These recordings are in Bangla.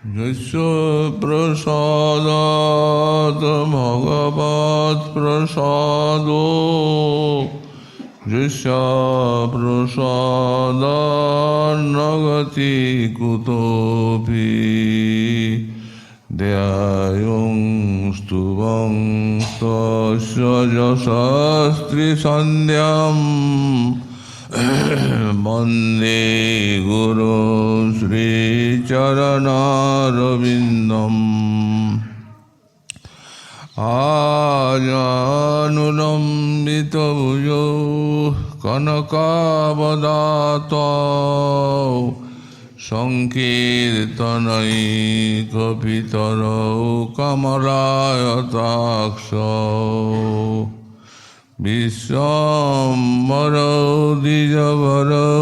यस्य प्रसादात् भगवत्प्रसादो यस्य प्रसादान्न गति कुतोऽपि ध्यायं स्तुवं तस्य यशस्त्रिसन्ध्यां वन्दे गुरो श्रीचरणारविन्दम् आजानुलम्बितभुजौ कनकावदातौ सङ्कीर्तनैकपितरौ कमलायताक्षौ विश्वम्भरौ द्विजवरौ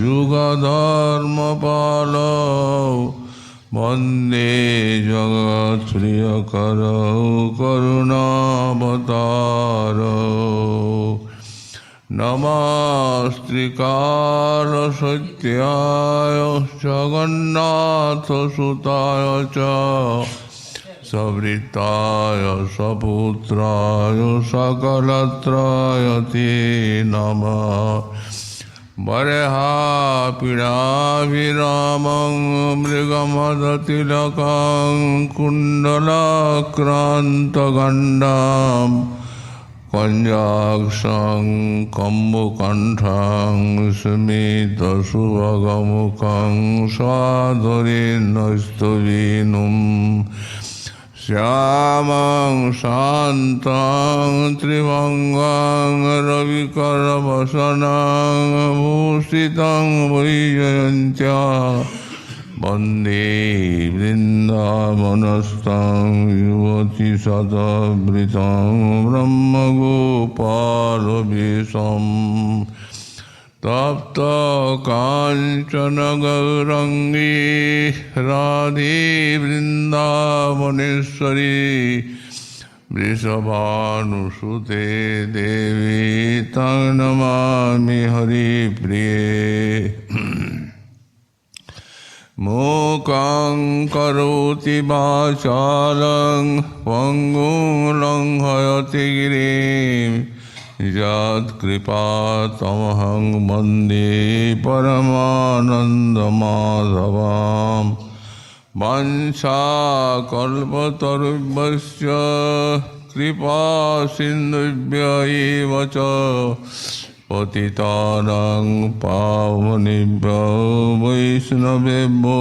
युगधर्मपालौ वन्दे जगत्प्रियकरौ करुणावतारौ नमस्त्रिकालसत्याय जगन्नाथसुताय च सवृत्ताय सपुत्राय सकलत्राय ते नमः बर्हापीडाभिरामं मृगमदतिलकं कुण्डलाक्रान्तगण्डां कञ्जाक्षं कम्बुकण्ठं स्मितसुभगमुखं सादरेणस्तवेनुं श्यामं शान्तं त्रिभङ्गं रविकरवसनं भूषितं वैजयन्त्या वन्दे वृन्दावनस्थं युवतिशतवृतं ब्रह्मगोपालवेशम् तप्त काञ्चन गौरङ्गी राधे वृन्दावनेश्वरी वृषभानुसुते देवी तं नमामि हरिप्रिये मूकं करोति वाचालं पङ्गुं लङ्घयति गिरिं यत्कृपातमहं वन्दे परमानन्दमाधवां वंशाकल्पतरुभ्यश्च कृपासिन्धुभ्य एव च पतितानां पावनेभ्यो वैष्णवेभ्यो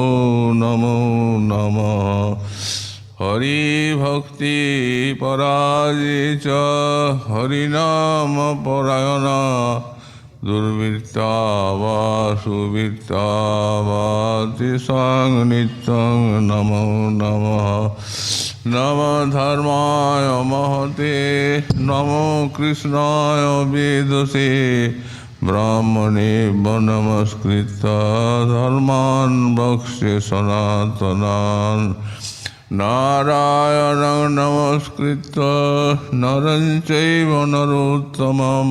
नमो नमः हरिभक्ति पराजे च हरिनामपरायणा दुर्वृत्ता वा सुवृत्ता वा तेषां नित्यं नमो नमः नमः धर्माय महते नमो कृष्णाय वेदसे ब्राह्मणेभ्यो नमस्कृत्य धर्मान् वक्ष्ये सनातनान् नारायणं नमस्कृत्य नरं चैव नरोत्तमं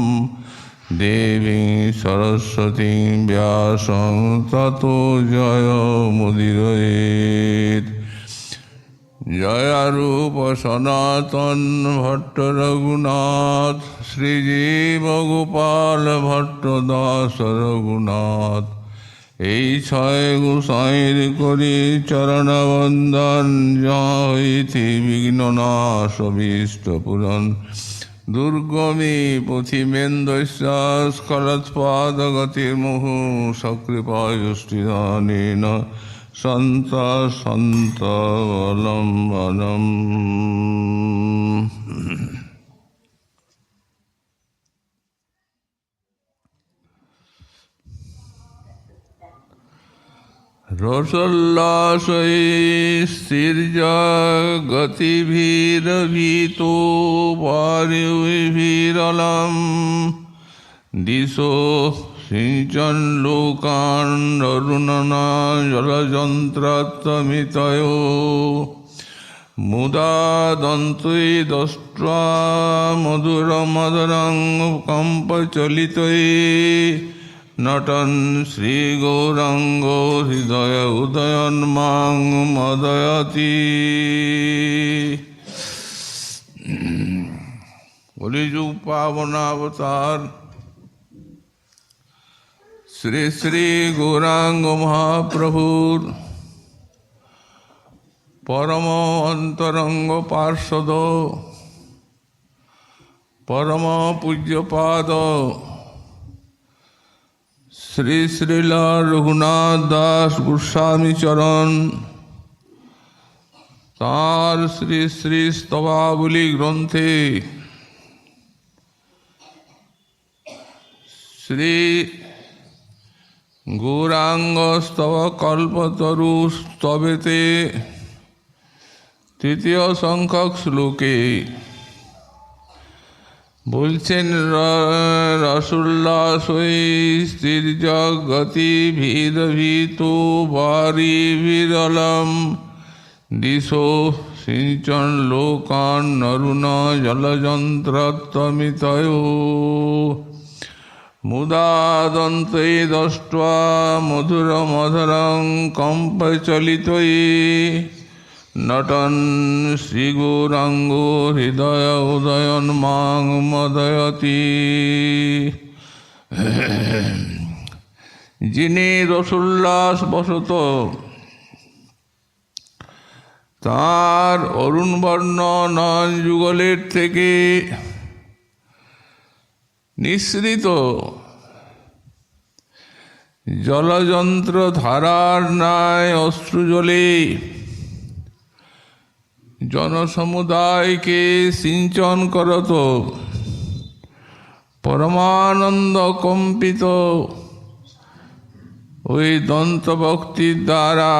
देवीं सरस्वतीं व्यासं ततो जयमुदीरयेत् जय रूप सनातन भट्ट रघुनाथ श्रीजीव गोपाल भट्ट दास रघुनाथ এই ছয় গোসাইর করি চরণ বন্দন জয়িতি বিঘ্ননাশ অভীষ্ট পূরণ দুর্গমী পথিমেন্দ্রস্কলৎপাদগতির্মুহু সকৃপায়ুষ্টিদানেন সন্ত সন্ত অবলম্বনম। रसोल्लासै स्थिर्जगतिभिरभितो वायुभिरलं दिशो सिञ्चन् लोकान् अरुणना जलजन्त्रत्वमितयो मुदा दन्तै दष्ट्वा मधुरमदरं कम्पचलितै নটন শ্রী গৌরাঙ্গ হৃদয় উদয়ন্মাং মদয়তি। কলিযুগ পাবনাবতার শ্রী শ্রী গৌরাঙ্গ মহাপ্রভুর পরম অন্তরঙ্গ পার্ষদ পরম পূজ্যপাদ শ্রী শ্রীল রঘুনাথ দাস গোস্বামী চরণ তাঁর শ্রী শ্রী স্তবাবলী গ্রন্থে শ্রী গৌরাঙ্গ স্তব কল্পতরু স্তবেতে তৃতীয় সংখ্যক শ্লোকে বলছেন রসুল্লাস স্থির জগতি ভীত বারি বিরলম দিশো সিঞ্চন লোকান নরুণ জলযন্ত্রত্বমিতয় মুদা দন্তে দৃष्ट्वा মধুরমধুরং কম্পচলিতৈ নটন শ্রীগৌরাঙ্গ হৃদয় উদয়ন্মাং মদয়তি। যিনি রসোল্লাস বশত তাঁর অরুণবর্ণ নয়ন যুগলের থেকে নিঃসৃত জলযন্ত্র ধারার ন্যায় অশ্রুজলে জনসমুদায়কে সিঞ্চন করত পরমানন্দ কম্পিত ওই দন্তভক্তির দ্বারা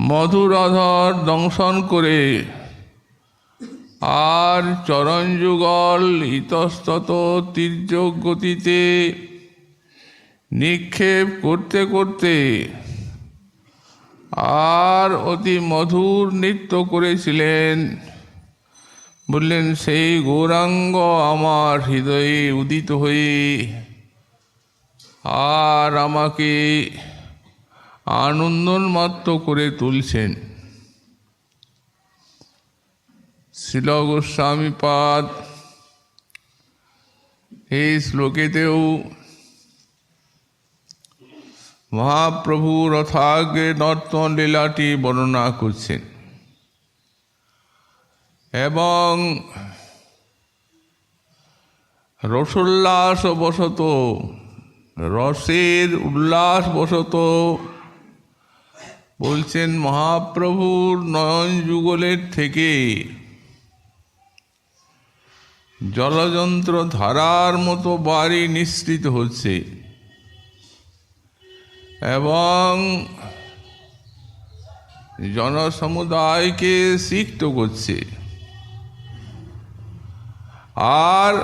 মধুরধর দংশন করে আর চরণযুগল ইতস্তত তীর্যক গতিতে নিক্ষেপ করতে করতে আর অতি মধুর নৃত্য করেছিলেন। বললেন, সেই গৌরাঙ্গ আমার হৃদয়ে উদিত হয়ে আর আমাকে আনন্দোন্মত্ত করে তুলছেন। শিল গোস্বামীপাদ এই শ্লোকেতেও মহাপ্রভু রথাগ্রে নর্তন লীলাটি বর্ণনা করছেন এবং রসোল্লাস বশত রসের উল্লাস বশত বলছেন মহাপ্রভুর নয়ন যুগলের থেকে জলযন্ত্র ধারার মতো বাড়ি নিঃসৃত হচ্ছে এবং জনসমুদায়কে সিক্ত করছে। আর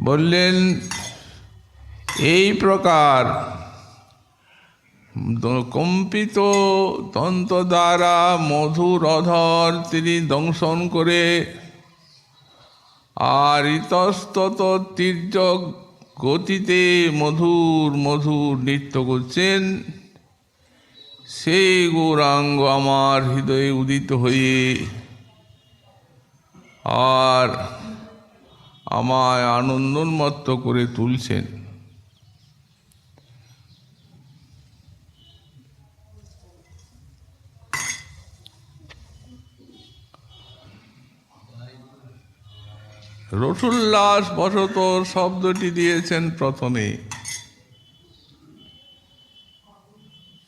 বললেন, এই প্রকার কম্পিত দন্ত দ্বারা মধুর অধর তিনি দংশন করে আর ইতস্তত তীর্যক গতিতে মধুর মধুর নৃত্য করছেন। সেই গৌরাঙ্গ আমার হৃদয়ে উদিত হয়ে আর আমায় আনন্দোন্মত্ত করে তুলছেন। রসোল্লাস বশত শব্দটি দিয়েছেন প্রথমে।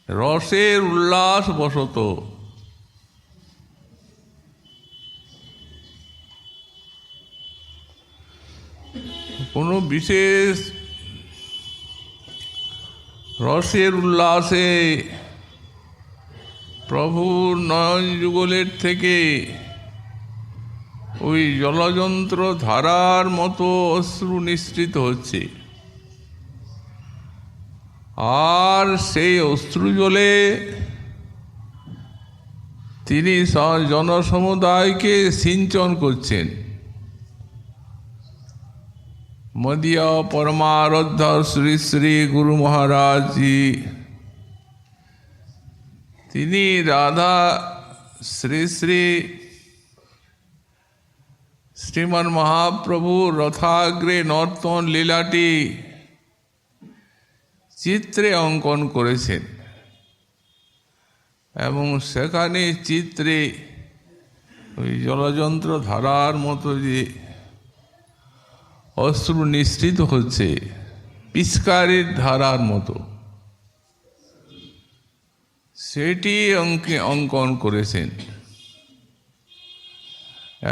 রসের উল্লাস বশত কোনো বিশেষ রসের উল্লাসে প্রভুর নয়ন যুগলের থেকে ওই জলযন্ত্র ধারার মতো অশ্রু নিঃসৃত হচ্ছে আর সেই অশ্রু জলে তিনি জনসমুদায়কে সিঞ্চন করছেন। মদীয় পরমারাধ্য শ্রী শ্রী গুরু মহারাজ জি, তিনি রাধা শ্রী শ্রী শ্রীমান মহাপ্রভু রথাগ্রে নর্তন লীলাটি চিত্রে অঙ্কন করেছেন এবং সেখানে চিত্রে ওই জলযন্ত্র ধারার মতো যে অশ্রু নিঃসৃত হচ্ছে পিচকারির ধারার মতো, সেটি অঙ্কন করেছেন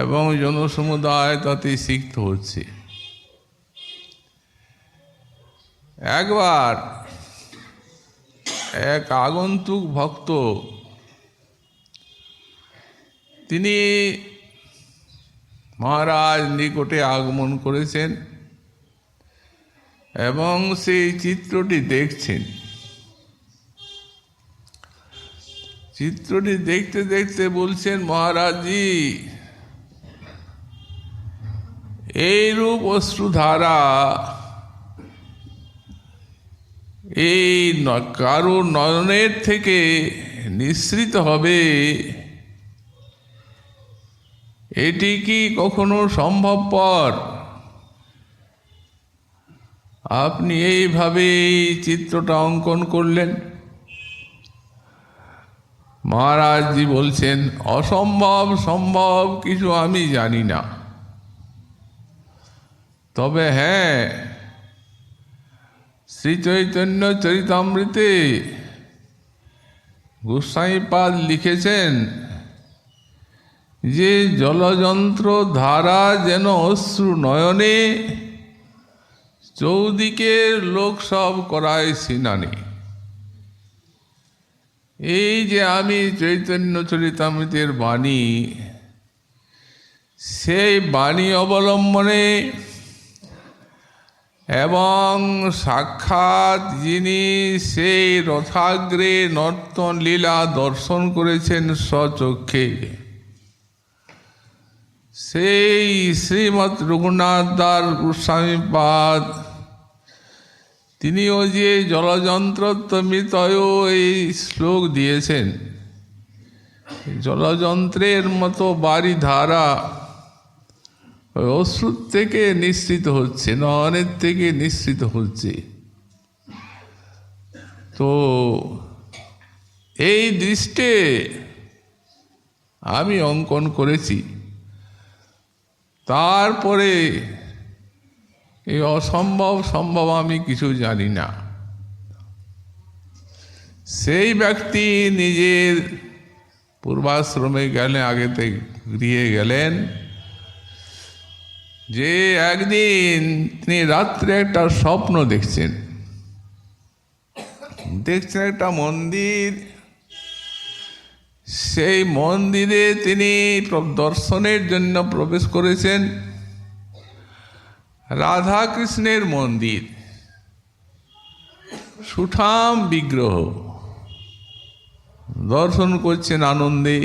এবং জনসমুদায় তাতে সিক্ত হচ্ছে। একবার এক আগন্তুক ভক্ত তিনি মহারাজ নিকটে আগমন করেছেন এবং সেই চিত্রটি দেখছেন। চিত্রটি দেখতে দেখতে বলছেন, মহারাজজি, এইরূপ অশ্রুধারা এই কারো নয়নের থেকে নিঃসৃত হবে, এটি কি কখনো সম্ভবপর? আপনি এইভাবে এই চিত্রটা অঙ্কন করলেন। মহারাজজি বলছেন, অসম্ভব সম্ভব কিছু আমি জানি না, তবে হ্যাঁ, শ্রী চৈতন্য চরিতামৃতে গোস্বামীপাদ লিখেছেন যে জলযন্ত্র ধারা যেন অশ্রু নয়নে চৌদিকে লোক সব করায় সিনানি। এই যে আমি চৈতন্য চরিতামৃতের বাণী, সেই বাণী অবলম্বনে এবং সাক্ষাৎ যিনি সেই রথাগ্রে নর্তন লীলা দর্শন করেছেন স্বচক্ষে, সেই শ্রীমৎ রঘুনাথ দাস গোস্বামীপাদ, তিনিও যে জলযন্ত্রত্বমিতয় এই শ্লোক দিয়েছেন, জলযন্ত্রের মতো বাড়ি ধারা অশ্রুর থেকে নিঃসৃত হচ্ছে, নয়নের থেকে নিঃসৃত হচ্ছে। তো এই দৃষ্টে আমি অঙ্কন করেছি। তারপরে এই অসম্ভব সম্ভব আমি কিছু জানি না। সেই ব্যক্তি নিজের পূর্বাশ্রমে গেলেন, আগেতে গৃহে গেলেন, যে একদিন তিনি রাত্রে একটা স্বপ্ন দেখছেন একটা মন্দির, সেই মন্দিরে তিনি দর্শনের জন্য প্রবেশ করেছেন। রাধা কৃষ্ণের মন্দির, সুঠাম বিগ্রহ, দর্শন করছেন আনন্দে।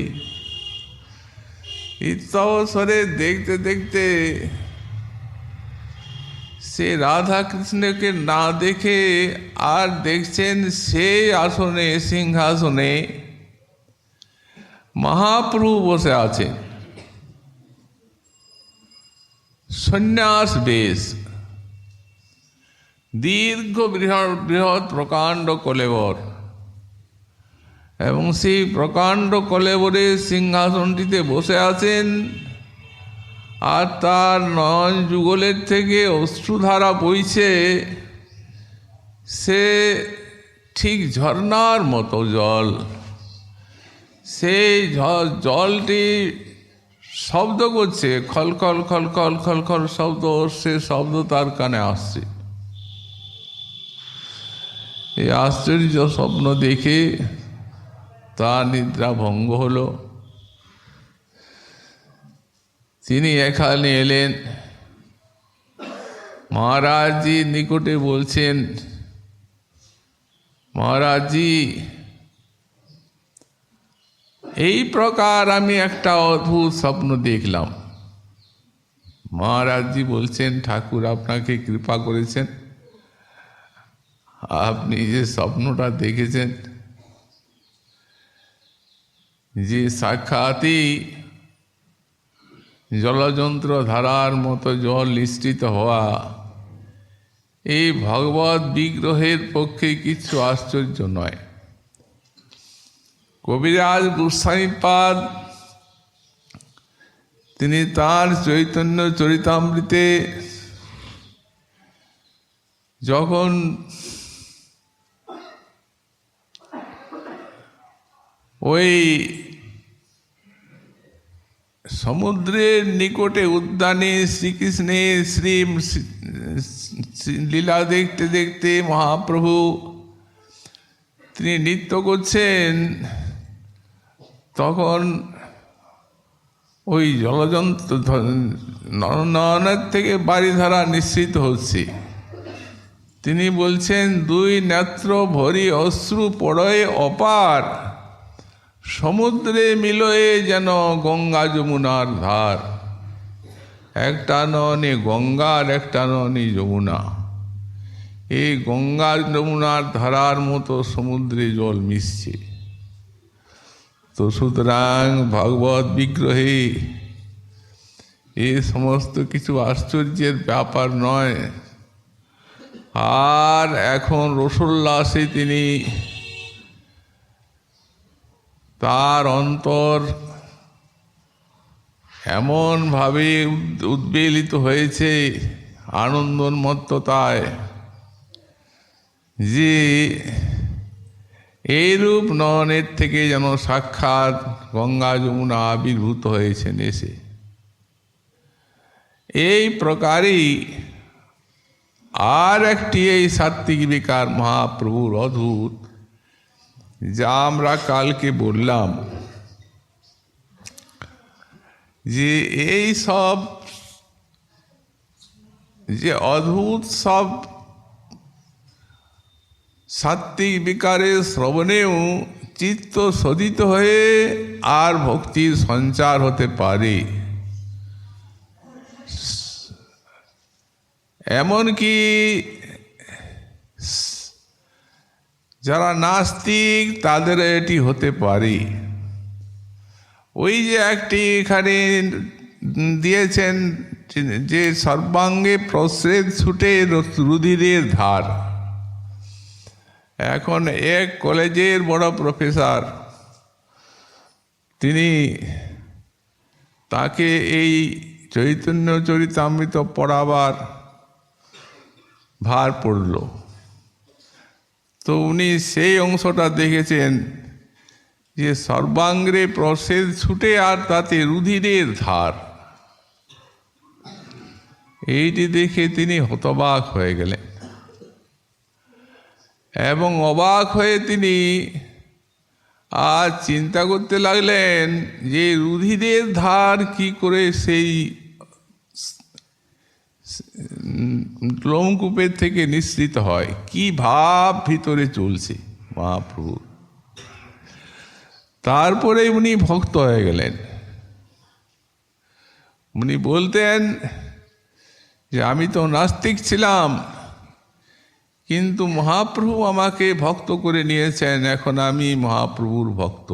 ইত্যবসরে দেখতে দেখতে সে রাধা কৃষ্ণকে না দেখে আর দেখছেন সেই আসনে, সিংহাসনে মহাপ্রভু বসে আছেন, সন্ন্যাস বেশ, দীর্ঘ বৃহৎ বৃহৎ প্রকাণ্ড কলেবর, এবং সেই প্রকাণ্ড কলেবরে সিংহাসনটিতে বসে আছেন। আর তার নয়ন যুগলের থেকে অশ্রুধারা বইছে, সে ঠিক ঝর্ণার মতো জল। সেই জলটি শব্দ করছে, খলখল খলখল খলখল শব্দ, সে শব্দ তার কানে আসছে। এই আশ্চর্য স্বপ্ন দেখে তার নিদ্রা ভঙ্গ হলো। তিনি এখানে এলেন, মহারাজজির নিকটে বলছেন, মহারাজজি, এই প্রকার আমি একটা অদ্ভুত স্বপ্ন দেখলাম। মহারাজজি বলছেন, ঠাকুর আপনাকে কৃপা করেছেন, আপনি যে স্বপ্নটা দেখেছেন, যে সাক্ষাৎই জলযন্ত্র ধারার মতো জল নিঃসৃত হওয়া, এই ভগবত বিগ্রহের পক্ষে কিছু আশ্চর্য নয়। কবিরাজ গোস্বামীপাদ তিনি তার চৈতন্য চরিতামৃতে যখন ওই সমুদ্রের নিকটে উদ্যানে শ্রীকৃষ্ণের লীলা দেখতে দেখতে মহাপ্রভু তিনি নৃত্য করছেন, তখন ওই জলযন্ত্র নয়নের থেকে বারিধারা নিঃসৃত হচ্ছে। তিনি বলছেন, দুই নেত্র ভরি অশ্রু পড়য়ে অপার, সমুদ্রে মিলয়ে যেন গঙ্গা যমুনার ধার। একটা ননি গঙ্গার, একটা ননি যমুনা। এই গঙ্গা যমুনার ধারার মতো সমুদ্রে জল মিশছে। তো সুতরাং ভগবত বিগ্রহে এই সমস্ত কিছু আশ্চর্যের ব্যাপার নয়। আর এখন রসোল্লাসে তিনি তার অন্তর এমনভাবে উদ্বেলিত হয়েছে আনন্দোন্মত্ততায়, যে এইরূপ নয়নের থেকে যেন সাক্ষাৎ গঙ্গা যমুনা আবির্ভূত হয়েছেন এসে। এই প্রকারই আর একটি এই সাত্ত্বিক বিকার মহাপ্রভুর অদ্ভুত, যা আমরা কালকে বললাম, যে এই সব যে অদ্ভুত সব সাত্ত্বিক বিকারের শ্রবণেও চিত্ত শোধিত হয়ে আর ভক্তির সঞ্চার হতে পারে। এমনকি যারা নাস্তিক তাদের এটি হতে পারে। ওই যে একটি এখানে দিয়েছেন যে সর্বাঙ্গে প্রস্রেদ ছুটে রুধিরের ধার। এখন এক কলেজের বড় প্রফেসর, তিনি তাকে এই চৈতন্য চরিতামৃত পড়াবার ভার পড়ল। তো উনি সেই অংশটা দেখেছেন যে সর্বাঙ্গে প্রস্রেদ ছুটে আর তাতে রুধিরের ধার। এইটি দেখে তিনি হতবাক হয়ে গেলেন এবং অবাক হয়ে তিনি আর চিন্তা করতে লাগলেন যে রুধিরের ধার কি করে সেই লোমকূপের থেকে নিঃসৃত হয়, কি ভাব ভিতরে চলছে মহাপ্রভুর। তারপরে উনি ভক্ত হয়ে গেলেন। উনি বলতেন যে আমি তো নাস্তিক ছিলাম, কিন্তু মহাপ্রভু আমাকে ভক্ত করে নিয়েছেন, এখন আমি মহাপ্রভুর ভক্ত।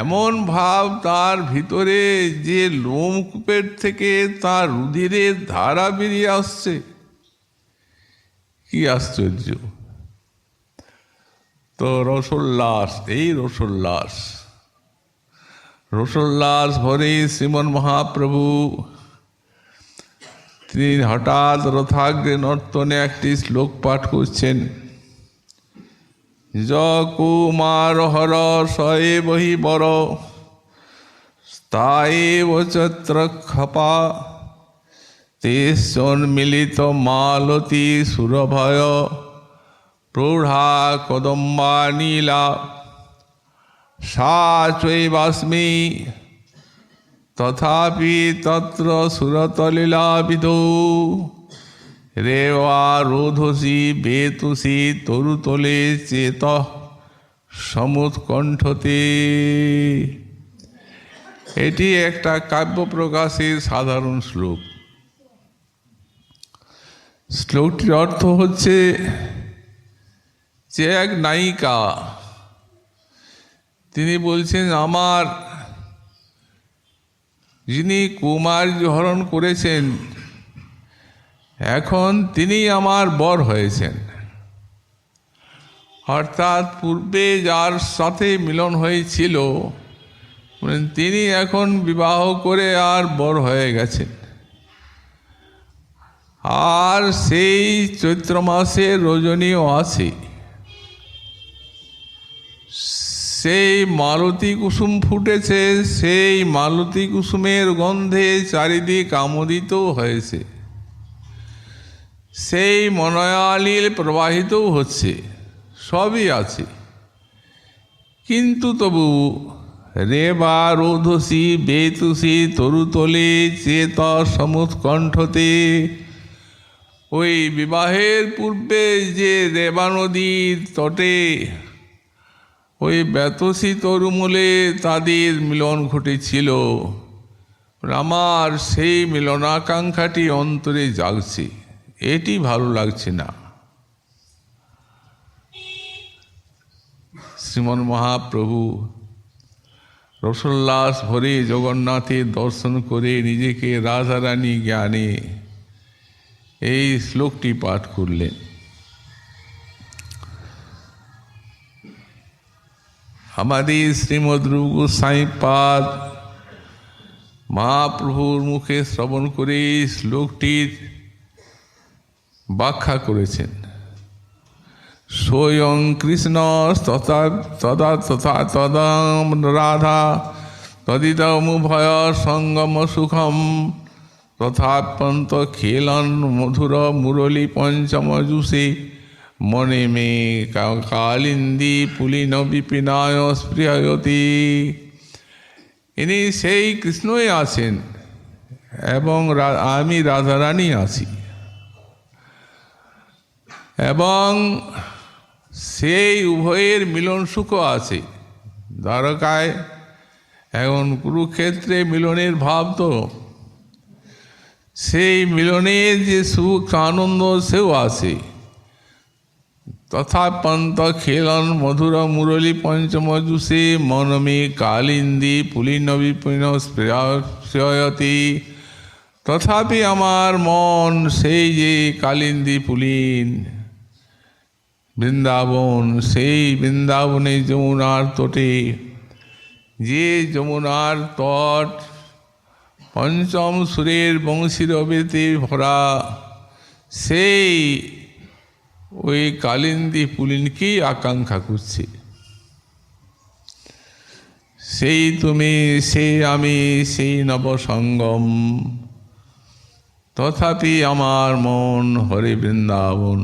এমন ভাব তার ভিতরে যে লোমকূপের থেকে তার রুধিরের ধারা বেরিয়ে আসছে, কি আশ্চর্য! তো রসোল্লাস, এই রসোল্লাস ভরে শ্রীমন মহাপ্রভু তিনি হঠাৎ রথাগ্রে নর্তনে একটি শ্লোক পাঠ করছেন। য কুমার হর সয়ে বহি বর স্থায়েব চত্রক্ষপা তেসন্মিলিত মালতী সুরভয় প্রৌঢ়া কদম্বা নীলা সা চৈবাস্মি তথাপি তত্র সুরতলীলাবিধৌ রেবা রোধসি বেতুসি তরুতলে চেত সমুৎকণ্ঠতে। এটি একটা কাব্য প্রকাশের সাধারণ শ্লোক। শ্লোকটির অর্থ হচ্ছে যে এক নায়িকা, তিনি বলছেন আমার যিনি কুমারী হরণ করেছেন এখন তিনি আমার বর হয়েছেন। অর্থাৎ পূর্বে যার সাথে মিলন হয়েছিল তিনি এখন বিবাহ করে আর বর হয়ে গেছেন। আর সেই চৈত্র মাসে রজনীও আছে, সেই মালতী কুসুম ফুটেছে, সেই মালতী কুসুমের গন্ধে চারিদিক আমোদিত হয়েছে, সেই মনয়ালীল প্রবাহিতও হচ্ছে, সবই আছে। কিন্তু তবু রেবা রোধসী বেতুষী তরুতলে চেত সমুৎকণ্ঠতে, ওই বিবাহের পূর্বে যে রেবা নদীর তটে ওই বেতসী তরুমূলে তাদের মিলন ঘটেছিল, আমার সেই মিলনাকাঙ্ক্ষাটি অন্তরে জাগছে, এটি ভালো লাগছে না। শ্রীমন মহাপ্রভু রসোল্লাস ভরে জগন্নাথের দর্শন করে নিজেকে রাধারানী জ্ঞানে এই শ্লোকটি পাঠ করলেন। আমাদের শ্রীমদ্ রূপ গোস্বামী পাদ মহাপ্রভুর মুখে শ্রবণ করে শ্লোকটির ব্যাখ্যা করেছেন। স্বয়ং কৃষ্ণ তথা তদা তথা তদম রাধা তদিদমুভয় সঙ্গম সুখম তথাপন্ত খেলন মধুর মুরলী পঞ্চম জুষে মনে মে কালিন্দী পুলিন বিপিনায় স্পৃহয়তি। ইনি সেই কৃষ্ণই আছেন এবং আমি রাধারানী আছি, এবং সেই উভয়ের মিলন সুখও আছে। দ্বারকায় এখন কুরুক্ষেত্রে মিলনের ভাব, তো সেই মিলনের যে সুখ আনন্দ সেও আছে। তথা পন্ত খেলন মধুর মুরলী পঞ্চম জুষে মনমে কালিন্দী পুলিন বিপিন স্পৃহয়তি। তথাপি আমার মন সেই যে কালিন্দী পুলিন বৃন্দাবন, সেই বৃন্দাবনে যমুনার তটে, যে যমুনার তট পঞ্চম সুরের বংশীরবেতে ভরা, সেই ওই কালিন্দী পুলিনকেই আকাঙ্ক্ষা করছে। সেই তুমি, সেই আমি, সেই নবসঙ্গম। তথাপি আমার মন হরে বৃন্দাবন।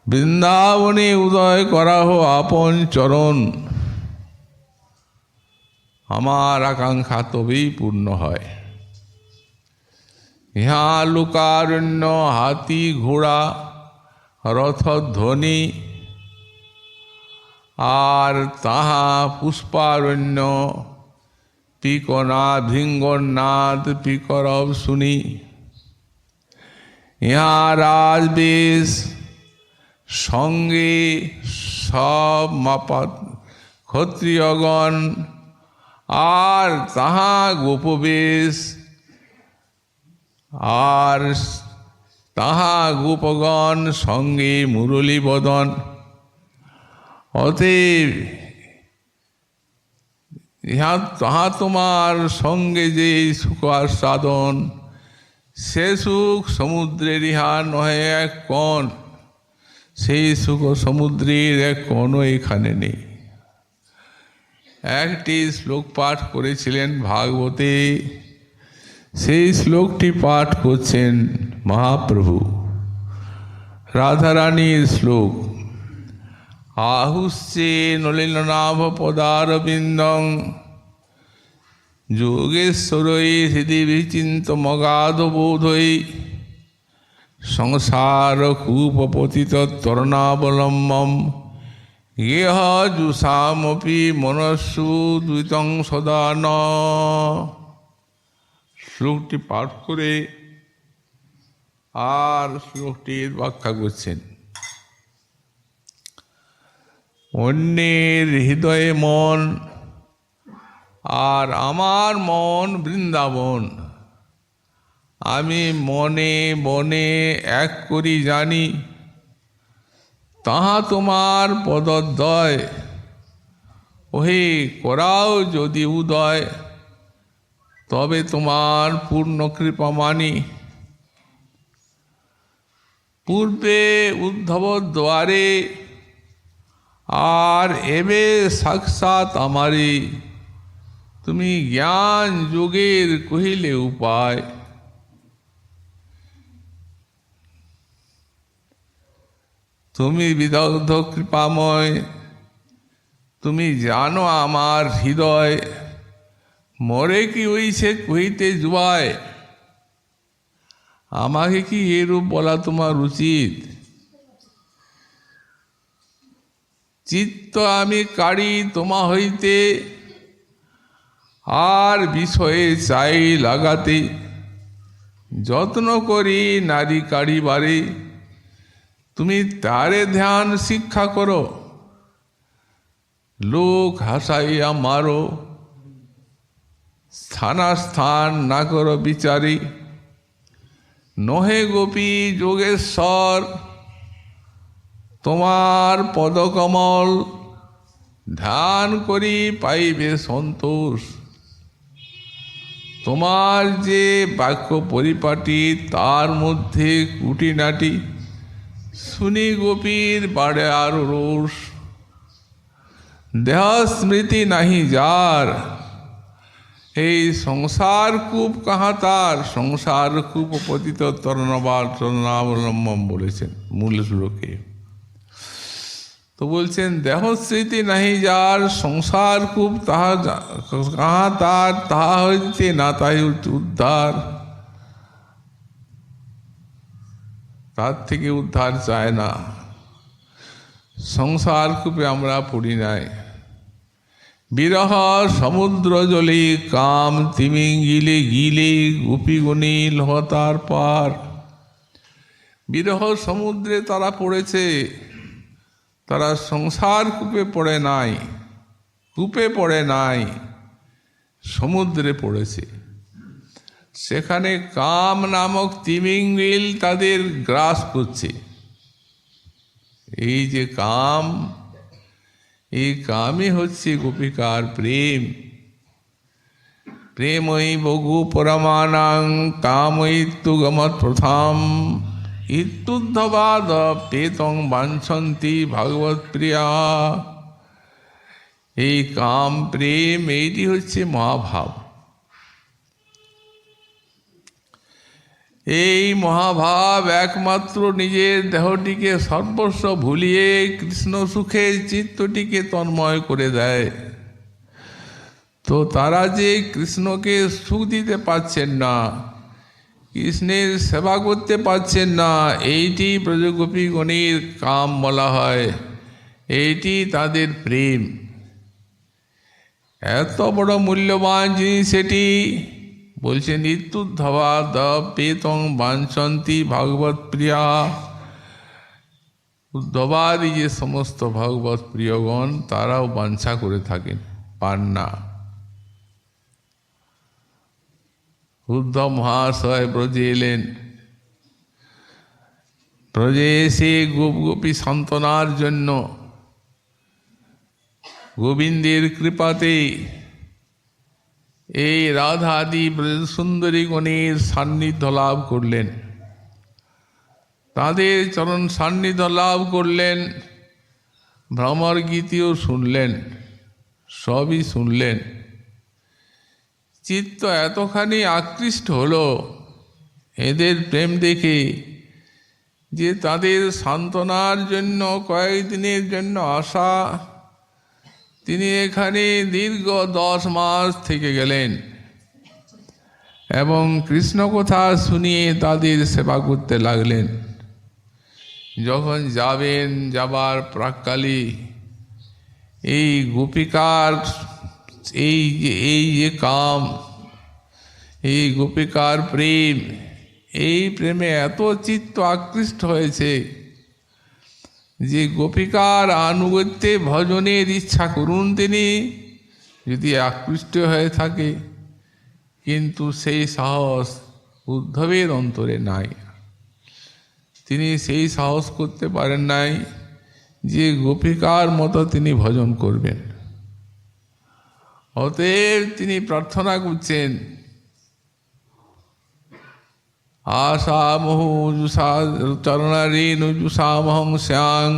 বৃন্দাবনে উদয় করা হো আপন চরণ, আমার আকাঙ্ক্ষা তবেই পূর্ণ হয়। ইহা লোকারণ্য হাতি ঘোড়া রথধ্বনি, আর তাহা পুষ্পারণ্য পিকনা ভৃঙ্গনাদ পিকরব শুনি। ইহা রাজবেশ সঙ্গে সব মাপাত ক্ষত্রিয়গণ, আর তাহা গোপবেশ, আর তাহা গোপগণ সঙ্গে মুরলী বদন। অতএব ইহা তাহা তোমার সঙ্গে যে সুখ আস্বাদন, সে সুখ সমুদ্রের ইহা নহে এক কণ। সেই সুখ সমুদ্রের এক কণও এখানে নেই। একটি শ্লোক পাঠ করেছিলেন ভাগবতে, সেই শ্লোকটি পাঠ করছেন মহাপ্রভু। রাধারানীর শ্লোক। আহুষ্যে নলিননাভ পদারবিন্দং যোগেশ্বরৈ হৃদি বিচিন্ত মগাধ বোধৈ সংসার কূপ পতিত তরণাবলম্বম গেহ জুষামপি মনস্সু দ্বিতং সদা ন। শ্লোকটি পাঠ করে আর শ্লোকটির ব্যাখ্যা করছেন। অন্যের হৃদয়ে মন আর আমার মন বৃন্দাবন, আমি মনে বনে এক করি জানি, তাহা তোমার পদদ্বয়, ওহে করাও যদি উদয়, তবে তোমার পূর্ণ কৃপা মানি। পূর্বে উদ্ধব দ্বারে আর এবে সাক্ষাৎ আমারি, তুমি জ্ঞান যোগের কহিলে উপায়। তুমি বিদগ্ধ কৃপাময়, তুমি জানো আমার হৃদয়, মরে কি হইছে কহিতে জুয়ায়, আমাকে কি এরূপ বলা তোমার উচিত। চিত্ত আমি কাড়ি তোমা হইতে, আর বিষয়ে চাই লাগাতে, যত্ন করি নারী কাড়িবারে, তুমি তারে ধ্যান শিক্ষা করো, লোক হাসাইয়া মারো, স্থানাস্থান না করো বিচারি, নহে গোপী যোগেশ্বর, তোমার পদকমল ধ্যান করি পাইবে সন্তোষ। তোমার যে বাক্য পরিপাটি, তার মধ্যে কুটিনাটি, শুনি গোপীর বাড়ে আর রোষ। দেহ স্মৃতি নাহি যার, এই সংসার কূপ কাহা তার। সংসার কূপ পতিত তরণাবলম্বম বলেছেন মূল শ্লোকে। তো বলছেন দেহ স্মৃতি নাহি যার, সংসার কূপ তাহা কাহা তার, তাহা হইতে না তাই উদ্ধার। তার থেকে উদ্ধার চায় না। সংসার কূপে আমরা পড়ি নাই। বিরহ সমুদ্র জলে কাম তিমিঙ্গিলে গিলে, গোপীগণে লহতার পার। বিরহ সমুদ্রে তারা পড়েছে, তারা সংসার কূপে পড়ে নাই, কূপে পড়ে নাই, সমুদ্রে পড়েছে। সেখানে কাম নামক তিমিঙ্গিল তাদের গ্রাস করছে। এই যে কাম, এই কামই হচ্ছে গোপিকার প্রেম। প্রেমই বগু পরমানাং কাময়িত্তু গমৎ প্রথম, ইত্যুদ্ধবাদ পেতং বাঞ্ছন্তি ভগবৎ প্রিয়া। এই কাম প্রেম, এইটি হচ্ছে মহাভাব। এই মহাভাব একমাত্র নিজের দেহটিকে সর্বস্ব ভুলিয়ে কৃষ্ণ সুখে চিত্তটিকে তন্ময় করে দেয়। তো তারা যে কৃষ্ণকে সুখ দিতে পারছেন না, কৃষ্ণের সেবা করতে পারছেন না, এইটি ব্রজগোপীগণের কাম বলা হয়, এইটি তাদের প্রেম। এত বড় মূল্যবান জিনিস এটি। বলছেন ইত্যুদ্ধবা দ পেতং বাঞ্ছন্তি ভগবৎ প্রিয়া। উদ্ধবাদি যে সমস্ত ভগবৎ প্রিয়গণ, তারাও বাঞ্ছা করে থাকেন, পান না। উদ্ধব মহাশয় ব্রজে এলেন। ব্রজে এসে গোপী সান্ত্বনার জন্য গোবিন্দের কৃপাতে এই রাধাদি ব্রজ সুন্দরীগণের সান্নিধ্য লাভ করলেন, তাদের চরণ সান্নিধ্য লাভ করলেন, ভ্রমর গীতিও শুনলেন, সবই শুনলেন। চিত্ত এতখানি আকৃষ্ট হলো এদের প্রেম দেখে যে তাদের সান্ত্বনার জন্য কয়েকদিনের জন্য আসা, তিনি এখানে দীর্ঘ 10 মাস থেকে গেলেন এবং কৃষ্ণ কথা শুনিয়ে তাদের সেবা করতে লাগলেন। যখন যাবেন, যাবার প্রাক্কালে এই গোপিকার এই যে কাম, এই গোপিকার প্রেম, এই প্রেমে এত চিত্ত আকৃষ্ট হয়েছে যে গোপিকার আনুগত্যে ভজনের ইচ্ছা করুন তিনি, যদি আকৃষ্ট হয়ে থাকে, কিন্তু সেই সাহস উদ্ধবের অন্তরে নাই। তিনি সেই সাহস করতে পারেন নাই যে গোপিকার মতো তিনি ভজন করবেন। অতএব তিনি প্রার্থনা করছেন, আশামহু জুষা চরণারেণু জুষামহং শ্যাং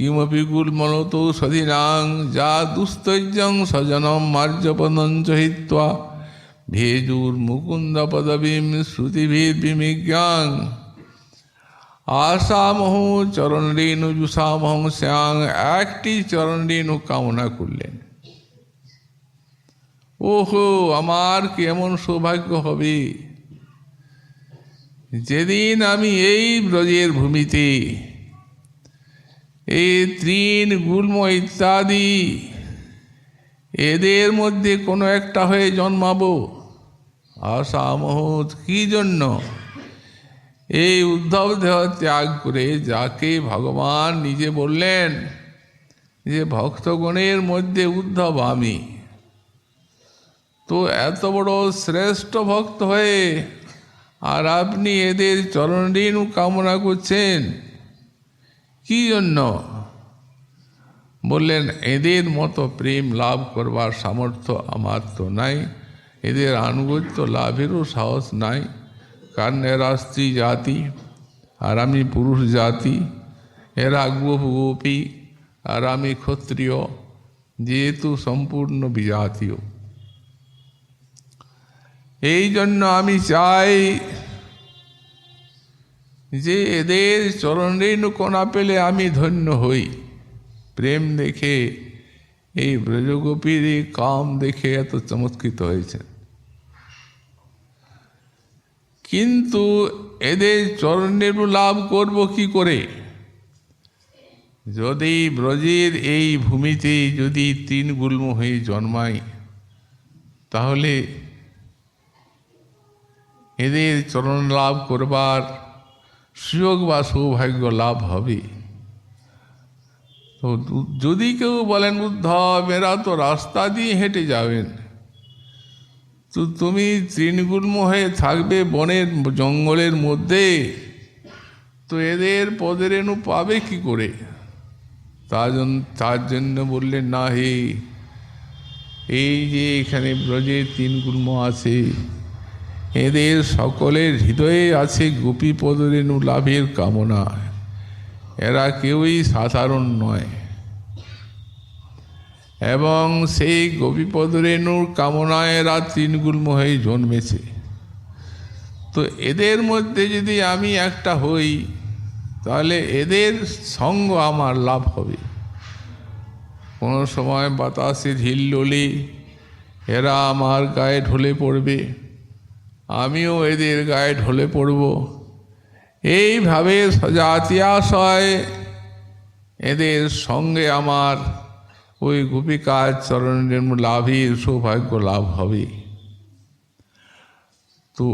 কিমপি গুলমনতো সধিনাং যা দুস্তৈজং স্বজনম মার্জপদঞ্চ হিত্বা ভেজুর মুকুন্দ পদবীম শ্রুতিভীর বিমিজ্ঞাং আশামহু চরণরেণু জুষামহং শ্যাং। একটি চরণরেণু কামনা করলেন। ওহো, আমার কেমন সৌভাগ্য হবে যেদিন আমি এই ব্রজের ভূমিতে এই তৃণ গুল্ম ইত্যাদি এদের মধ্যে কোনো একটা হয়ে জন্মাবো। আশামহ কি জন্য? এই উদ্ধব দেহ ত্যাগ করে, যাকে ভগবান নিজে বললেন যে ভক্তগণের মধ্যে উদ্ধব আমি, তো এত বড় শ্রেষ্ঠ ভক্ত হয়ে আর আপনি এদের চরণরেণু কামনা করছেন কি জন্য? বললেন, এদের মতো প্রেম লাভ করবার সামর্থ্য আমার তো নাই, এদের আনুগত্য লাভেরও সাহস নাই, কারণ এরা স্ত্রী জাতি আর আমি পুরুষ জাতি, এরা গোপী আর আমি ক্ষত্রিয়, যেহেতু সম্পূর্ণ বিজাতীয়। এই জন্য আমি চাই যে এদের চরণরেণু কণা পেলে আমি ধন্য হই। প্রেম দেখে, এই ব্রজগোপীর এই কাম দেখে এত চমৎকৃত হয়েছে। কিন্তু এদের চরণরেণু লাভ করব কি করে? যদি ব্রজের এই ভূমিতে যদি তৃণগুল্ম হয়ে জন্মাই, তাহলে এদের চরণ লাভ করবার সুযোগ বা সৌভাগ্য লাভ হবে। তো যদি কেউ বলেন, উদ্ধব এরা তো রাস্তা দিয়ে হেঁটে যাবেন, তো তুমি তৃণগুল্ম হয়ে থাকবে বনের জঙ্গলের মধ্যে, তো এদের পদরেণু পাবে কি করে? তার জন্য বললেন, না হে, এই যে এখানে ব্রজের তৃণগুল্ম আছে, এদের সকলের হৃদয়ে আছে গোপী পদরেণু লাভের কামনা। এরা কেউই সাধারণ নয়, এবং সেই গোপী পদরেণুর কামনায় এরা তৃণগুল্ম হয়ে জন্মেছে। তো এদের মধ্যে যদি আমি একটা হই, তাহলে এদের সঙ্গ আমার লাভ হবে। কোনো সময় বাতাসে ঢিল্লোলে এরা আমার গায়ে ঢলে পড়বে, আমিও এদের গায়ে ঢলে পড়ব। এইভাবে সজাতিয়াশয় এদের সঙ্গে আমার ওই গোপিকার চরণরেণু লাভের সৌভাগ্য লাভ হবে। তো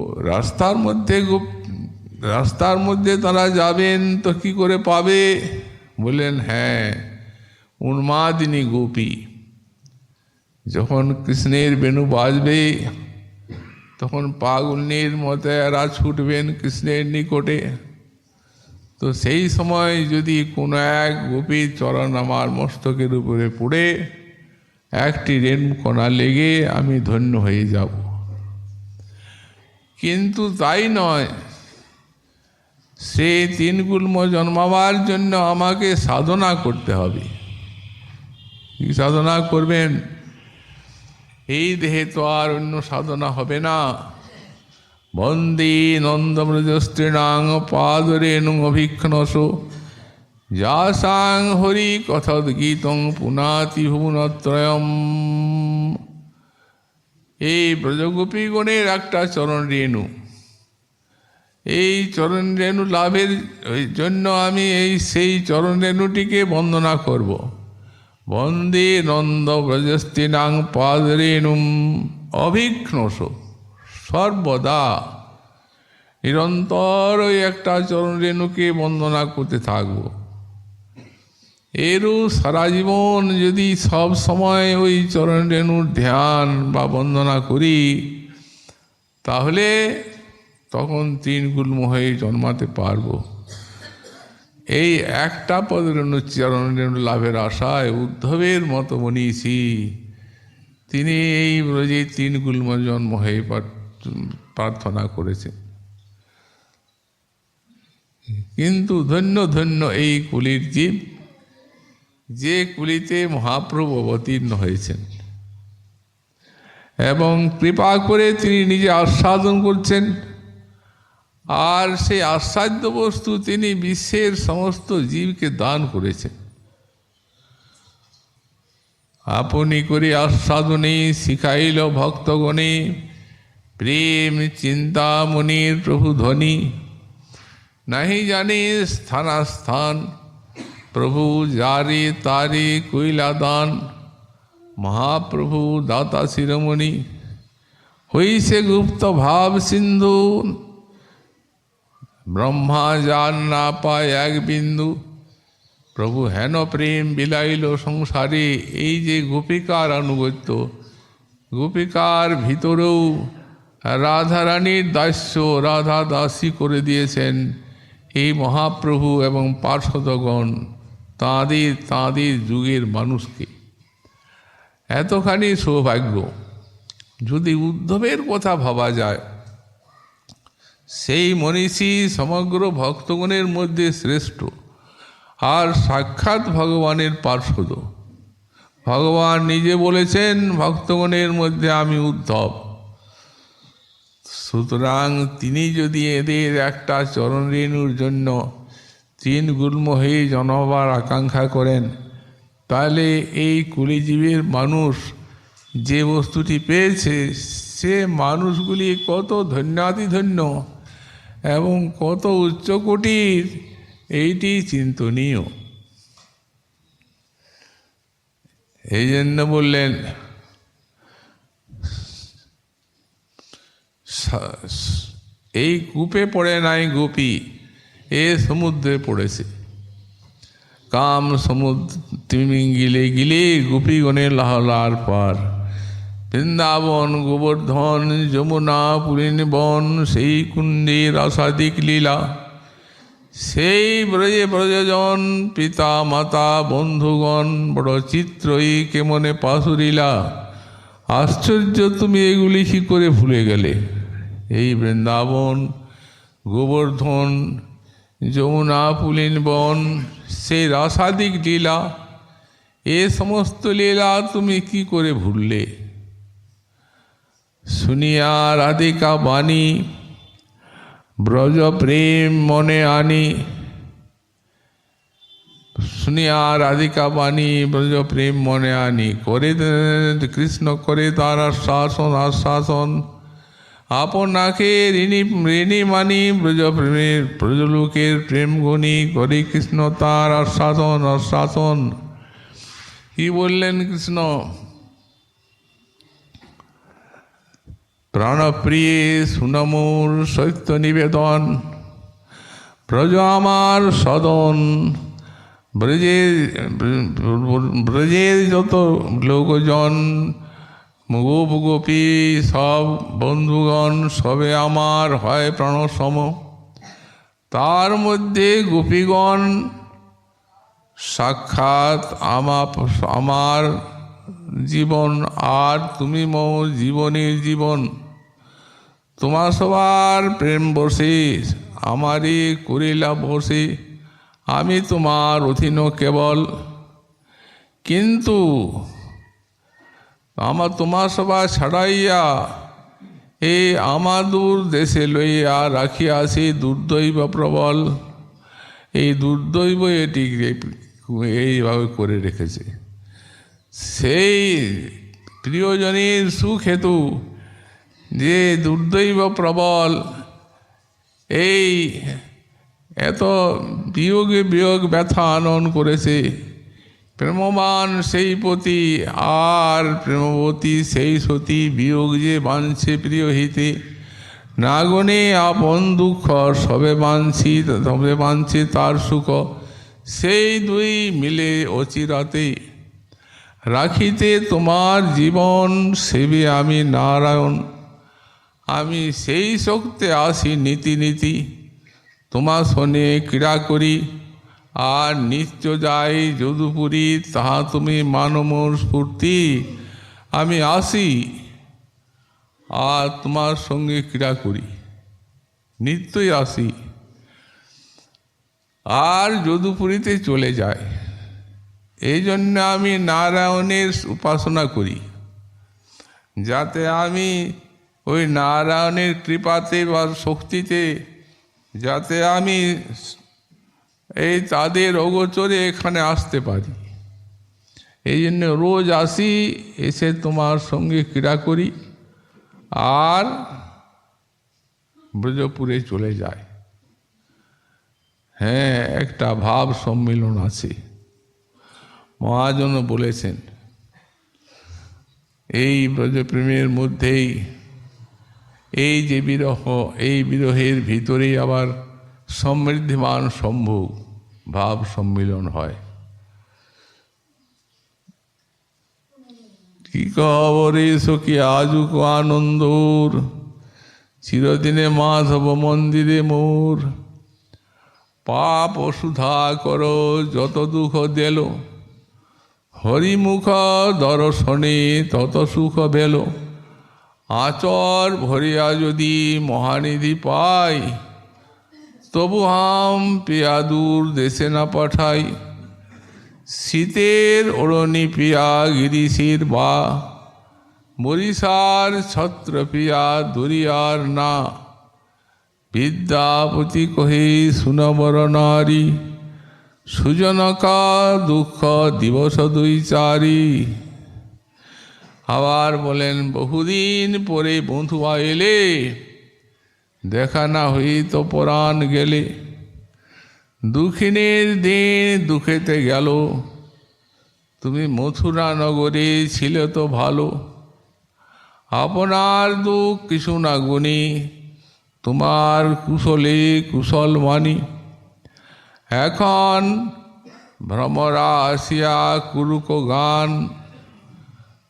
রাস্তার মধ্যে তারা যাবেন, তো কি করে পাবে? বললেন, হ্যাঁ, উন্মাদিনী গোপী যখন কৃষ্ণের বেণু বাজবে, তখন পাগলের মতো এরা ছুটবেন কৃষ্ণের নিকটে। তো সেই সময় যদি কোনো এক গোপীর চরণ আমার মস্তকের উপরে পড়ে একটি রেণুকণা লেগে আমি ধন্য হয়ে যাব। কিন্তু তাই নয়, সে তৃণগুল্ম জন্মাবার জন্য আমাকে সাধনা করতে হবে। কি সাধনা করবেন? এই দেহে তো আর অন্য সাধনা হবে না। বন্দে নন্দব্রজস্ত্রীণাং পাদরেণু অভিঘ্নস যাসাং হরি কথদ্গীতং পুনাতি ভুবনত্রয়ম। এই ব্রজগোপীগণের একটা চরণ রেণু, এই চরণ রেণু লাভের জন্য আমি সেই চরণ রেণুটিকে বন্দনা করব। বন্দে নন্দ ব্রজস্তিনাং পাদরেণুম অভিঘ্নস, সর্বদা নিরন্তর ওই একটা চরণ রেণুকে বন্দনা করতে থাকব। এরও সারা জীবন যদি সব সময় ওই চরণ রেণুর ধ্যান বা বন্দনা করি, তাহলে তখন তিন গুল্ম হয়ে জন্মাতে পারব। এই একটা পদরেণু চরণ রেণু লাভের আশায় উদ্ধবের মতো মনীষী তিনি এই ব্রজে তিন গুল্ম জন্ম হয়ে প্রার্থনা করেছেন। কিন্তু ধন্য ধন্য এই কুলির জীব, যে কুলিতে মহাপ্রভু অবতীর্ণ হয়েছেন এবং কৃপা করে তিনি নিজে আস্বাদন করছেন, আর সেই আস্বাদ্য বস্তু তিনি বিশ্বের সমস্ত জীবকে দান করেছেন। আপনি করে আস্বাদনে শিখাইল ভক্তগণে, প্রেম চিন্তামণির প্রভু ধ্বনি। নাহি জানি স্থানাস্থান, প্রভু যারে তারে কইলা দান। মহাপ্রভু দাতা শিরোমণি, হইছে গুপ্ত ভাব সিন্ধু। ব্রহ্মা যার না পায় এক বিন্দু। প্রভু হেন প্রেম বিলাইল সংসারে। এই যে গোপিকার আনুগত্য, গোপিকার ভিতরেও রাধারানীর দাস্য, রাধা দাসী করে দিয়েছেন এই মহাপ্রভু এবং পার্শ্বদগণ তাঁদের যুগের মানুষকে। এতখানি সৌভাগ্য যদি উদ্ধবের কথা ভাবা যায়, সেই মনীষী সমগ্র ভক্তগণের মধ্যে শ্রেষ্ঠ, আর সাক্ষাৎ ভগবানের পার্শ্বদ। ভগবান নিজে বলেছেন ভক্তগণের মধ্যে আমি উদ্ধব। সুতরাং তিনি যদি এদের একটা চরণ রেণুর জন্য তিন গুল্ম হয়ে জন্মাবার আকাঙ্ক্ষা করেন, তাহলে এই কুলিজীবের মানুষ যে বস্তুটি পেয়েছে, সে মানুষগুলি কত ধন্যাতিধন্য এবং কত উচ্চকোটির, এইটি চিন্তনীয়। এই জন্য বললেন এই কূপে পড়ে নাই গোপী, এ সমুদ্রে পড়েছে। কাম সমুদ্র গিলে গিলে গোপীগণের লাহলার পার। বৃন্দাবন গোবর্ধন যমুনা পুলিন বন, সেই কুণ্ডের আসাদিক লীলা। সেই ব্রজে ব্রজজন পিতা মাতা বন্ধুগণ, বড় চিত্রই কেমনে পাশুরিলা। আশ্চর্য তুমি এগুলি কি করে ভুলে গেলে। এই বৃন্দাবন গোবর্ধন যমুনা পুলিন বন, সেই রাসাদিক লীলা, এ সমস্ত লীলা তুমি কি করে ভুললে। শুনিয়া রাধিকা বাণী, ব্রজ প্রেম মনে আনি। শুনিয়া রাধিকা বাণী, ব্রজ প্রেম মনে আনি। করে কৃষ্ণ করে তার আশ্বাসন। আপনাকে ঋণী মানি, ব্রজ প্রেমের ব্রজলোকের প্রেম গুণী। করে কৃষ্ণ তার আশ্বাসন। কি বললেন কৃষ্ণ? প্রাণপ্রিয়ে সুনমুর সত্য নিবেদন, ব্রজ আমার সদন। ব্রজের যত লোকজন, গোপ গোপী সব বন্ধুগণ, সবে আমার হয় প্রাণসম। তার মধ্যে গোপীগণ সাক্ষাৎ আমার জীবন, আর তুমি মোর জীবনের জীবন। তোমার সবার প্রেম বসে আমারই করিলা বসে। আমি তোমার অধীন কেবল, কিন্তু তোমার সভা ছাড়াইয়া এই আমাদুর দেশে লইয়া রাখিয়াছি দুর্দৈব প্রবল। এই দুর্দৈব এটি এইভাবে করে রেখেছে। সেই প্রিয়জনের সুখ হেতু যে দুর্দৈব প্রবল, এই এত বিয়োগে বিয়োগ ব্যথা আনয়ন করেছে। প্রেমবান সেই পতি আর প্রেমবতী সেই সতী, বিয়োগ যে বাঞ্ছে প্রিয় হিতে, না গণে আপন দুঃখ সবে বাঞ্ছে তার সুখ। সেই দুই মিলে অচিরাতে রাখিতে তোমার জীবন, সেবে আমি নারায়ণ। আমি সেই শক্তি আসি নীতি নীতি, তোমার শোনে ক্রীড়া করি। আর নিত্য যাই যদুপুরী, তাহা তুমি মানো মোর স্ফূর্তি। আমি আসি আর তোমার সঙ্গে ক্রীড়া করি, নিত্যই আসি আর যদুপুরীতে চলে যায়। এই জন্য আমি নারায়ণের উপাসনা করি, যাতে আমি ওই নারায়ণের কৃপাতে বা শক্তিতে যাতে আমি এই তাদের অগোচরে এখানে আসতে পারি। এই জন্য রোজ আসি, এসে তোমার সঙ্গে ক্রীড়া করি আর ব্রজপুরে চলে যায়। হ্যাঁ, একটা ভাব সম্মিলন আছে। মহাজনও বলেছেন এই ব্রজপ্রেমের মধ্যেই এই যে বিরহ, এই বিরহের ভিতরেই আবার সমৃদ্ধিমান শম্ভু ভাব সম্মিলন হয়। কি খবরে সখী আজুক আনন্দর, চিরদিনে মাধব মন্দিরে মোর। পাপ অসুধা কর যত দুঃখ দেল, হরিমুখ দর্শনে তত সুখ বেল। আচর ভরিয়া যদি মহানিধি পাই, তবু হাম পিয়া দূর দেশে না পাঠাই। শীতের ওড়নি পিয়া গিরিশির বা, বরিশার ছত্র পিয়া দুরিয়ার না। বিদ্যাপতি কহে সুনবর নারী, সুজনকা দুঃখ দিবস দুই চারি। আবার বলেন বহুদিন পরে বন্ধুয়া এলে, দেখা না হইত পরাণ গেলে। দুঃখিনের দিন দুঃখেতে গেল, তুমি মথুরা নগরে ছিলে তো ভালো। আপনার দুঃখ কিছু না গুনি, তোমার কুশলে কুশল মানি। এখন ভ্রমরা আসিয়া কুরুক গান,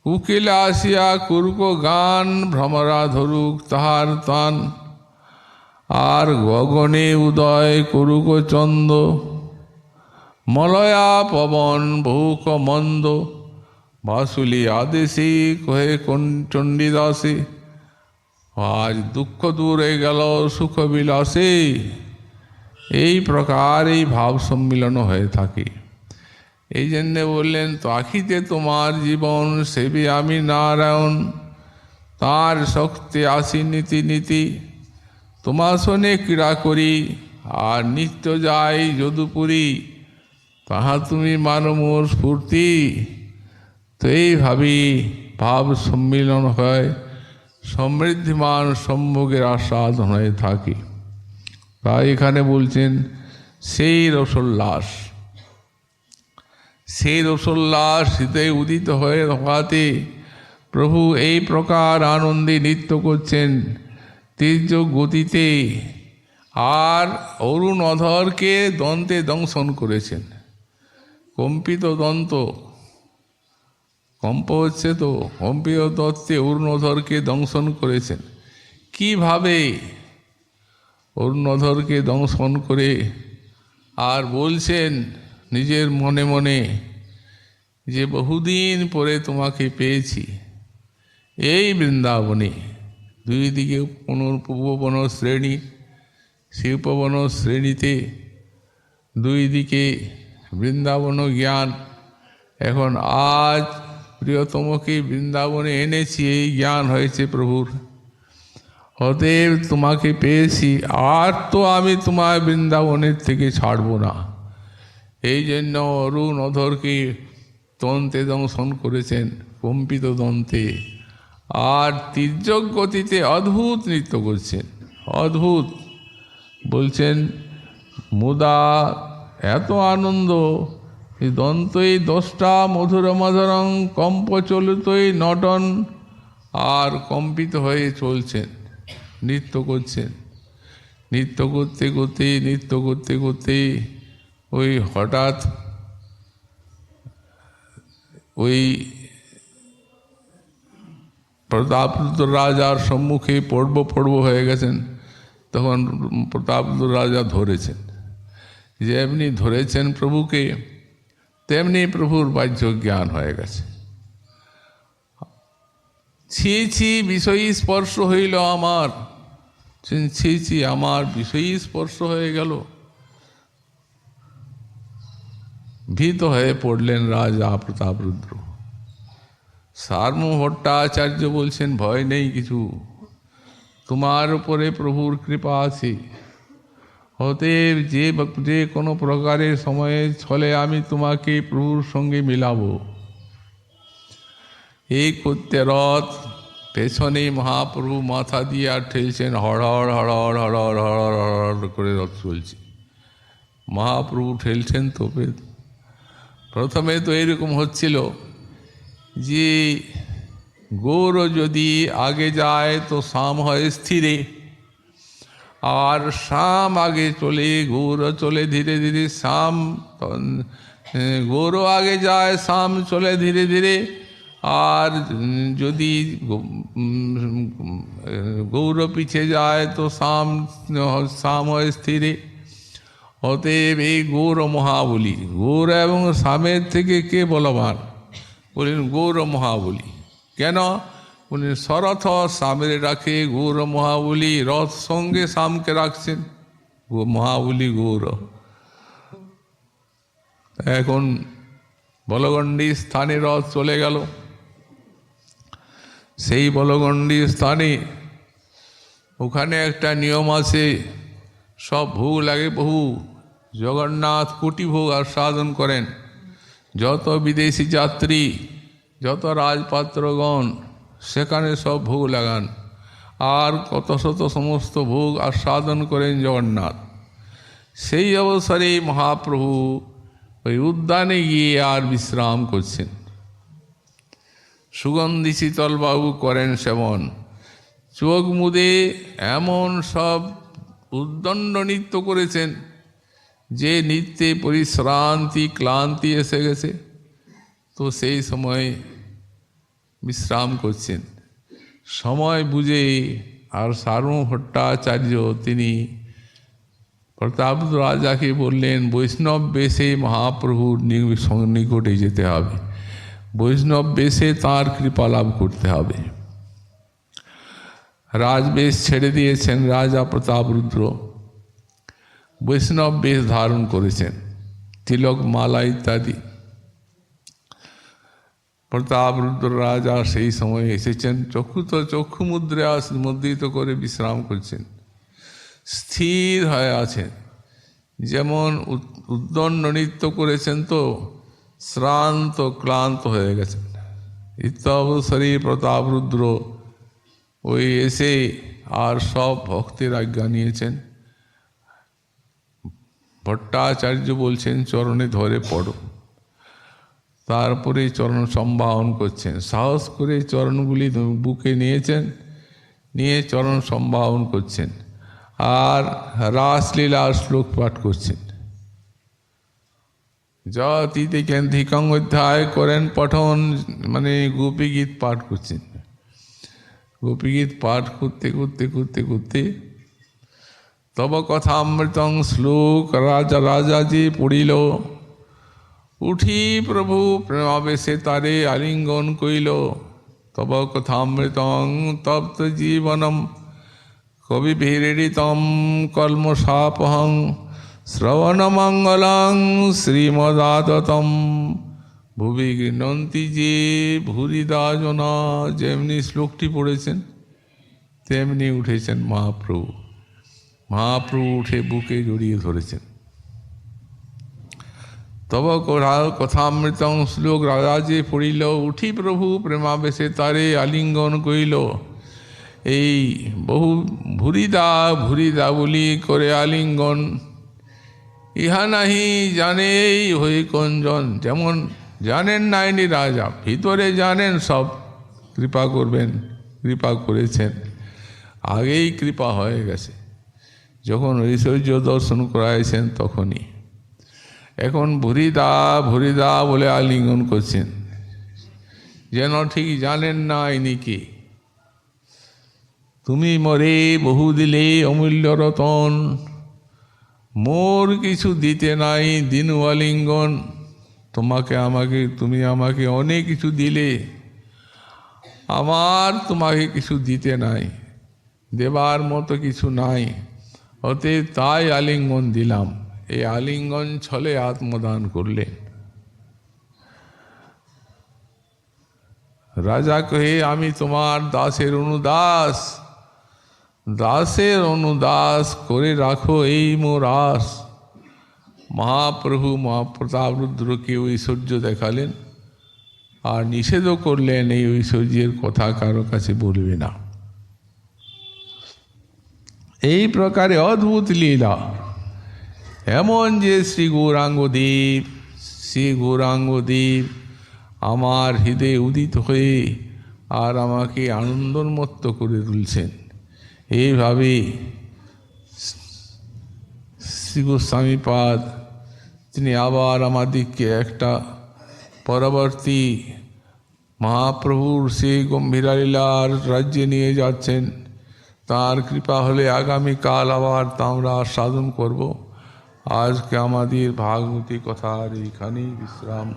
উকিলা আসিয়া কুরুক গান। ভ্রমরা ধরুক তাহার তান, আর গগনে উদয় করুক চন্দ। মলয়া পবন বহুক মন্দ, বাসুলি আদেশে কহে চণ্ডীদাসে। আজ দুঃখ দূরে গেল সুখ বিলাসে। এই প্রকার এই ভাব সম্মিলন হয়ে থাকে। এই জন্যে বললেন তাকিতে তোমার জীবন, সেবে আমি নারায়ণ। তার শক্তি আসি নীতি নীতি, তোমার শোনে ক্রীড়া করি। আর নিত্য যাই যদুপুরী, তাহা তুমি মানো মোর স্ফূর্তি। তো এইভাবেই ভাব সম্মিলন হয়, সমৃদ্ধিমান সম্ভোগের আস্বাদন হয়ে থাকে। তাই এখানে বলছেন সেই রসোল্লাস, সেই রসোল্লাস শীতে উদিত হয়ে হওয়াতে প্রভু এই প্রকার আনন্দে নৃত্য করছেন তীর্য গতিতে। আর অরুণ অধরকে দন্তে দংশন করেছেন। কম্পিত দন্ত কম্প হচ্ছে, তো কম্পিত দত্তে অরুণধরকে দংশন করেছেন। কিভাবে অরুণধরকে দংশন করে আর বলছেন নিজের মনে মনে যে বহুদিন পরে তোমাকে পেয়েছি এই বৃন্দাবনে। দুই দিকে উপবন শ্রেণী, সেই উপবন শ্রেণীতে দুই দিকে বৃন্দাবন জ্ঞান। এখন আজ প্রিয়তমকে বৃন্দাবনে এনেছি, এই জ্ঞান হয়েছে প্রভুর। অতএব তোমাকে পেয়েছি, আর তো আমি তোমার বৃন্দাবনের থেকে ছাড়ব না। এই জন্য অরুণ অধরকে দন্তে দংশন করেছেন, কম্পিত দন্তে। আর তির্যক গতিতে অদ্ভুত নৃত্য করছেন, অদ্ভুত। বলছেন মুদা এত আনন্দ, এই দন্তই দশটা মধুর মধুরং কম্প চলিতই নটন, আর কম্পিত হয়ে চলছেন, নৃত্য করছেন। নৃত্য করতে করতে নৃত্য করতে করতে ওই হঠাৎ ওই প্রতাপরুদ্র রাজার সম্মুখে পড়ব হয়ে গেছেন। তখন প্রতাপরুদ্র রাজা ধরেছেন, যেমনি ধরেছেন প্রভুকে তেমনি প্রভুর বাহ্য জ্ঞান হয়ে গেছে। ছি ছি বিষয়ী স্পর্শ হইল আমার, ছি ছি আমার বিষয়ী স্পর্শ হয়ে গেল। ভীত হয়ে পড়লেন রাজা প্রতাপরুদ্র। সার্বভৌম ভট্টাচার্য বলছেন ভয় নেই কিছু, তোমার উপরে প্রভুর কৃপা আছে, অতএব যে কোনো প্রকারের সময়ে ছলে আমি তোমাকে প্রভুর সঙ্গে মিলাবো। এই করতে রথ পেছনে মহাপ্রভু মাথা দিয়ে আর ঠেলছেন, হড়হড় হড়হড় হড়হড় হড়হড় হড়হড় করে রথ চলছে। মহাপ্রভু ঠেলছেন। তো প্রথমে তো এরকম হচ্ছিল যে গৌর যদি আগে যায় তো শাম হয় স্থিরে, আর শাম আগে চলে গৌর চলে ধীরে ধীরে, শাম গৌর আগে যায় শাম চলে ধীরে ধীরে, আর যদি গৌর পিছে যায় তো শাম হয় স্থিরে। অতএব এই গৌর মহাবলী, গৌর এবং শামের থেকে কে বলবান? বলেন গৌর মহাবলী। কেন? উনি সরথ শামের রাখে গৌর মহাবলী, রথ সঙ্গে শামকে রাখছেন, মহাবলী গৌর। এখন বলগণ্ডী স্থানে রথ চলে গেল। সেই বলগণ্ডী স্থানে ওখানে একটা নিয়ম আছে, সব ভোগ লাগে বহু। জগন্নাথ কোটি ভোগ আস্বাদন করেন। যত বিদেশি যাত্রী, যত রাজপাত্রগণ সেখানে সব ভোগ লাগান, আর কত শত সমস্ত ভোগ আস্বাদন করেন জগন্নাথ। সেই অবসরে মহাপ্রভু ওই উদ্যানে গিয়ে আর বিশ্রাম করছেন। সুগন্ধি শীতলবাবু করেন সেবন, চোখ মুদে এমন সব উদ্দণ্ড নৃত্য করেছেন যে নৃত্যে পরিশ্রান্তি ক্লান্তি এসে গেছে। তো সেই সময় বিশ্রাম করছেন। সময় বুঝে আর সার্বভৌম ভট্টাচার্য তিনি প্রতাপরুদ্র রাজাকে বললেন, বৈষ্ণব বেশে মহাপ্রভুর নিকটে যেতে হবে, বৈষ্ণব বেশে তাঁর কৃপা লাভ করতে হবে। রাজবেশ ছেড়ে দিয়েছেন রাজা প্রতাপরুদ্র, বৈষ্ণব বেশ ধারণ করেছেন, তিলক মালা ইত্যাদি। প্রতাপরুদ্র রাজা সেই সময় এসেছেন, চক্ষু মুদ্রিত করে বিশ্রাম করছেন, স্থির হয়ে আছেন। যেমন উদ্দণ্ড নৃত্য করেছেন তো শ্রান্ত ক্লান্ত হয়ে গেছেন। ইত্যবসরে প্রতাপরুদ্র ওই এসে আর সব ভক্তের আজ্ঞা নিয়েছেন। ভট্টাচার্য বলছেন চরণে ধরে পড়ো। তারপরে চরণ সম্ভাবন করছেন, সাহস করে চরণগুলি বুকে নিয়েছেন, নিয়ে চরণ সম্ভাবন করছেন, আর রাসলীলার শ্লোক পাঠ করছেন। যতীতিকেন্ধিকং অধ্যায় করেন পঠন, মানে গোপীগীত পাঠ করছেন। গোপীগীত পাঠ করতে করতে করতে করতে তব কথামৃতং শ্লোক রাজা যে পড়িল, উঠি প্রভু প্রেমাবেশে তারে আলিঙ্গন কইল। তব কথামৃতং তপ্ত জীবনম কবিভিড়িতম কলমশাপহং শ্রবণমঙ্গলং শ্রীমদাদতম ভুবি গৃহন্তি যে ভূরিদা জনা। যেমনি শ্লোকটি পড়েছেন তেমনি উঠেছেন মহাপ্রভু। মহাপ্রভু উঠে বুকে জড়িয়ে ধরেছেন। তব কথামৃতং শ্লোক রাজা যে পড়িল, উঠি প্রভু প্রেমাবেশে তারে আলিঙ্গন কইল। এই বহু ভুরিদা ভুরিদা বলি করে আলিঙ্গন, ইহা নাহি জানে এই হই কঞ্জন। যেমন জানেন নাইনি রাজা, ভিতরে জানেন সব কৃপা করবেন, কৃপা করেছেন, আগেই কৃপা হয়ে গেছে। যখন ঐশ্বর্য দর্শন করাইছেন তখনই। এখন ভুরিদা ভুরিদা বলে আলিঙ্গন করছেন, যেন ঠিক জানেন না ইনি কি। তুমি মরে বহু দিলে অমূল্য রতন, মোর কিছু দিতে নাই দিনু আলিঙ্গন। তুমি আমাকে অনেক কিছু দিলে, আমার তোমাকে কিছু দিতে নাই, দেবার মতো কিছু নাই, অতএব তাই আলিঙ্গন দিলাম। এই আলিঙ্গন ছলে আত্মদান করলেন। রাজা কহে, আমি তোমার দাসের অনুদাস, দাসের অনুদাস করে রাখো এই মোর আস। মহাপ্রভু মহাপ্রতাপ রুদ্রকে ঐশ্বর্য দেখালেন আর নিষেধও করলেন এই ঐশ্বর্যের কথা কারো কাছে বলবে না। এই প্রকারে অদ্ভুত লীলা। এমন যে শ্রী গৌরাঙ্গদেব আমার হৃদয়ে উদিত হয়ে আর আমাকে আনন্দোন্মত্ত করে তুলছেন। এইভাবে শ্রী গোস্বামীপাদ তিনি আবার আমাদেরকে একটা পরবর্তী মহাপ্রভুর সেই গম্ভীরা লীলার রাজ্যে নিয়ে যাচ্ছেন। তার কৃপা হলে আগামীকাল আবার তা আমরা সাধন করব। আজকে আমাদের ভাগবতী কথার এইখানেই বিশ্রাম।